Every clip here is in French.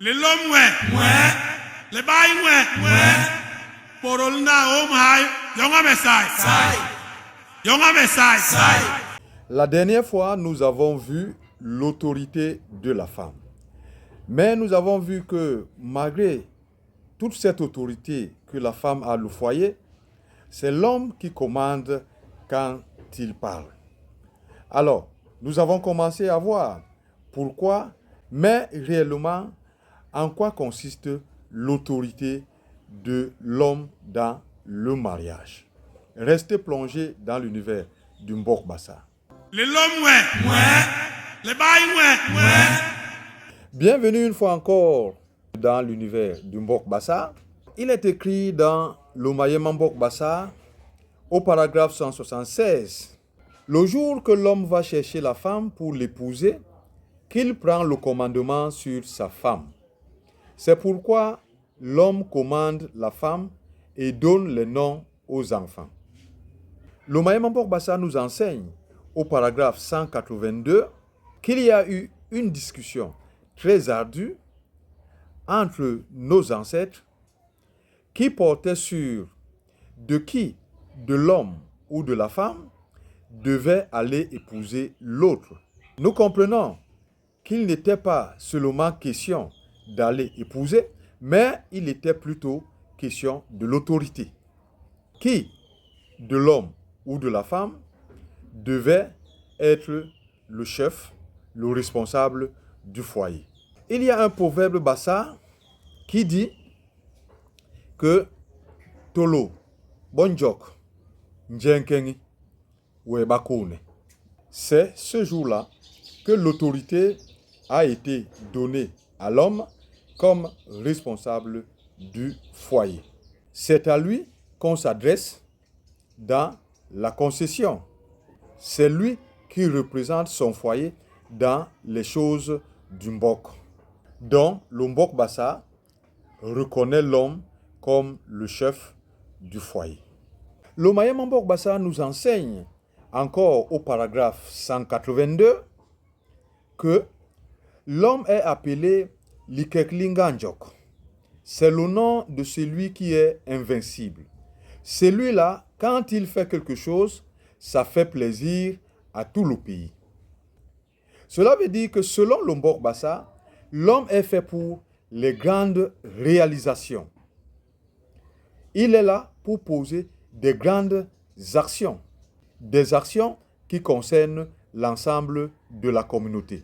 Le l'homme ouais, le bail ouais, porolna home high, yonga message, yonga message. La dernière fois, nous avons vu l'autorité de la femme. Mais nous avons vu que malgré toute cette autorité que la femme a au foyer, c'est l'homme qui commande quand il parle. Alors, nous avons commencé à voir pourquoi, mais réellement, en quoi consiste l'autorité de l'homme dans le mariage. Restez plongés dans l'univers du Mbok Bassa. Le l'homme ouais, le bail ouais. Bienvenue une fois encore dans l'univers du Mbok Bassa. Il est écrit dans le Mayema Mbok Bassa, au paragraphe 176, le jour que l'homme va chercher la femme pour l'épouser, qu'il prend le commandement sur sa femme. C'est pourquoi l'homme commande la femme et donne les noms aux enfants. Le Mayema Mbok Bassa nous enseigne au paragraphe 182 qu'il y a eu une discussion très ardue entre nos ancêtres qui portait sur de qui, de l'homme ou de la femme, devait aller épouser l'autre. Nous comprenons qu'il n'était pas seulement question d'aller épouser, mais il était plutôt question de l'autorité. Qui, de l'homme ou de la femme, devait être le chef, le responsable du foyer. Il y a un proverbe bassa qui dit que Tolo, Bonjok, Njenkengi, Webakone. C'est ce jour-là que l'autorité a été donnée à l'homme comme responsable du foyer. C'est à lui qu'on s'adresse dans la concession. C'est lui qui représente son foyer dans les choses du Mbok. Donc, le Mbok Bassa reconnaît l'homme comme le chef du foyer. Le Mayema Mbok Bassa nous enseigne encore au paragraphe 182 que l'homme est appelé Likeklinganjok. C'est le nom de celui qui est invincible. Celui-là, quand il fait quelque chose, ça fait plaisir à tout le pays. Cela veut dire que selon le Mbok Bassa, l'homme est fait pour les grandes réalisations. Il est là pour poser des grandes actions, des actions qui concernent l'ensemble de la communauté.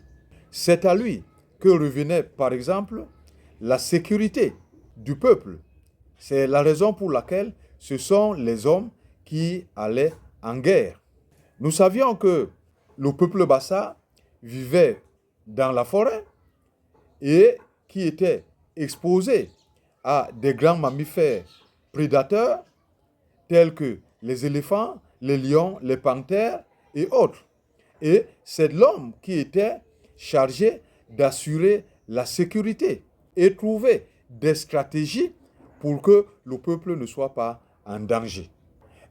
C'est à lui que revenait par exemple la sécurité du peuple. C'est la raison pour laquelle ce sont les hommes qui allaient en guerre. Nous savions que le peuple Bassa vivait dans la forêt et qui était exposé à des grands mammifères prédateurs tels que les éléphants, les lions, les panthères et autres. Et c'est l'homme qui était chargé d'assurer la sécurité et trouver des stratégies pour que le peuple ne soit pas en danger.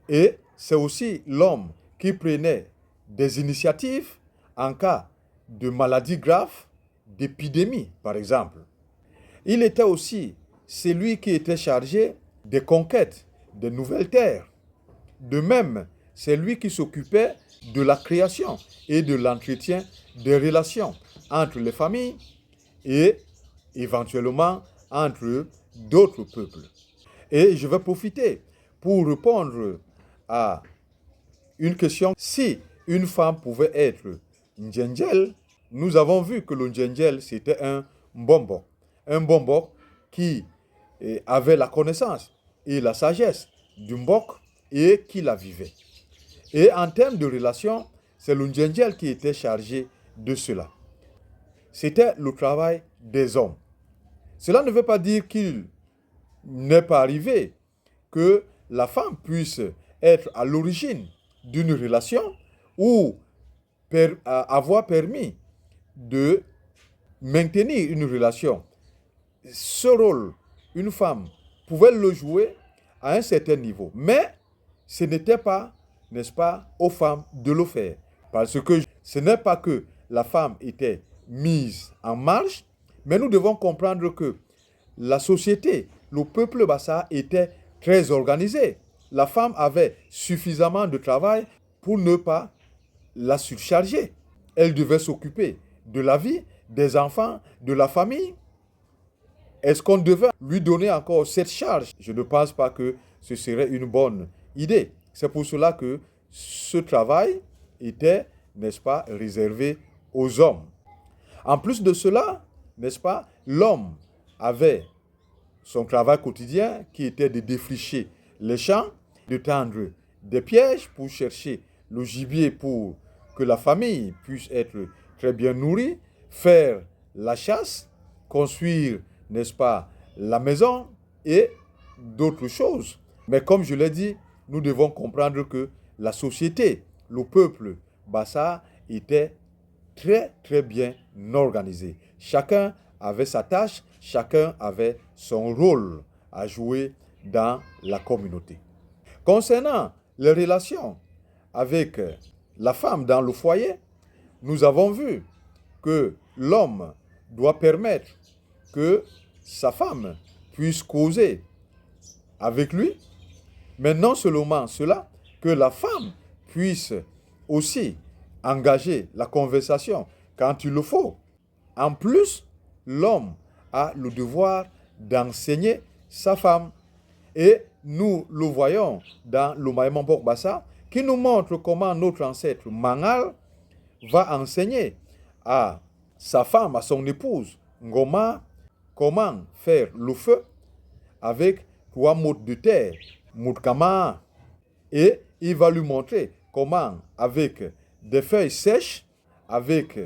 Et c'est aussi l'homme qui prenait des initiatives en cas de maladies graves, d'épidémies par exemple. Il était aussi celui qui était chargé des conquêtes de nouvelles terres. De même, c'est lui qui s'occupait de la création et de l'entretien des relations entre les familles et éventuellement entre d'autres peuples. Et je vais profiter pour répondre à une question. Si une femme pouvait être Ndjendjel, nous avons vu que le Ndjendjel c'était un Mbombok. Un Mbombok qui avait la connaissance et la sagesse du Mbok et qui la vivait. Et en termes de relations, c'est le Ndjendjel qui était chargé de cela. C'était le travail des hommes. Cela ne veut pas dire qu'il n'est pas arrivé que la femme puisse être à l'origine d'une relation ou avoir permis de maintenir une relation. Ce rôle, une femme pouvait le jouer à un certain niveau. Mais ce n'était pas, n'est-ce pas, aux femmes de le faire. Parce que ce n'est pas que la femme était mise en marge, Mais nous devons comprendre que la société, le peuple Bassa était très organisé. La femme avait suffisamment de travail pour ne pas la surcharger. Elle devait s'occuper de la vie, des enfants, de la famille. Est-ce qu'on devait lui donner encore cette charge? Je ne pense pas que ce serait une bonne idée. C'est pour cela que ce travail était, n'est-ce pas, réservé aux hommes. En plus de cela, n'est-ce pas, l'homme avait son travail quotidien qui était de défricher les champs, de tendre des pièges pour chercher le gibier pour que la famille puisse être très bien nourrie, faire la chasse, construire, n'est-ce pas, la maison et d'autres choses. Mais comme je l'ai dit, nous devons comprendre que la société, le peuple Bassa était très très bien organisé. Chacun avait sa tâche, chacun avait son rôle à jouer dans la communauté. Concernant les relations avec la femme dans le foyer, nous avons vu que l'homme doit permettre que sa femme puisse causer avec lui, mais non seulement cela, que la femme puisse aussi engager la conversation quand il le faut. En plus, l'homme a le devoir d'enseigner sa femme. Et nous le voyons dans le Mayema Mbok Bassa, qui nous montre comment notre ancêtre Mangal va enseigner à sa femme, à son épouse, Ngoma, comment faire le feu avec 3 modes de terre, Moudkama. Et il va lui montrer comment, avec des feuilles sèches, avec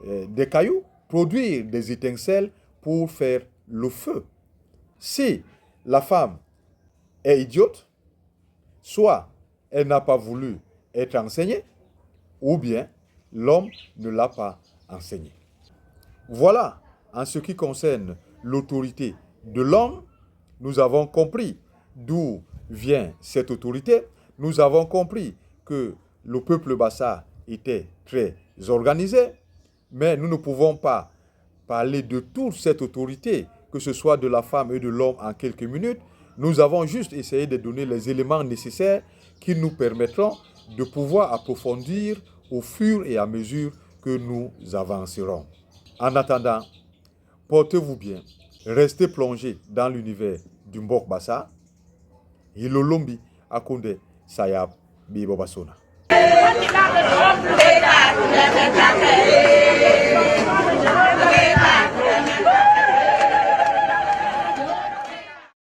des cailloux, produire des étincelles pour faire le feu. Si la femme est idiote, soit elle n'a pas voulu être enseignée, ou bien l'homme ne l'a pas enseignée. Voilà, en ce qui concerne l'autorité de l'homme, nous avons compris d'où vient cette autorité. Nous avons compris que le peuple Bassa était très organisé, mais nous ne pouvons pas parler de toute cette autorité, que ce soit de la femme et de l'homme en quelques minutes. Nous avons juste essayé de donner les éléments nécessaires qui nous permettront de pouvoir approfondir au fur et à mesure que nous avancerons. En attendant, portez-vous bien, restez plongés dans l'univers du Mbok Bassa. Hilolombi Akonde Sayab Bibobasona. Thank you.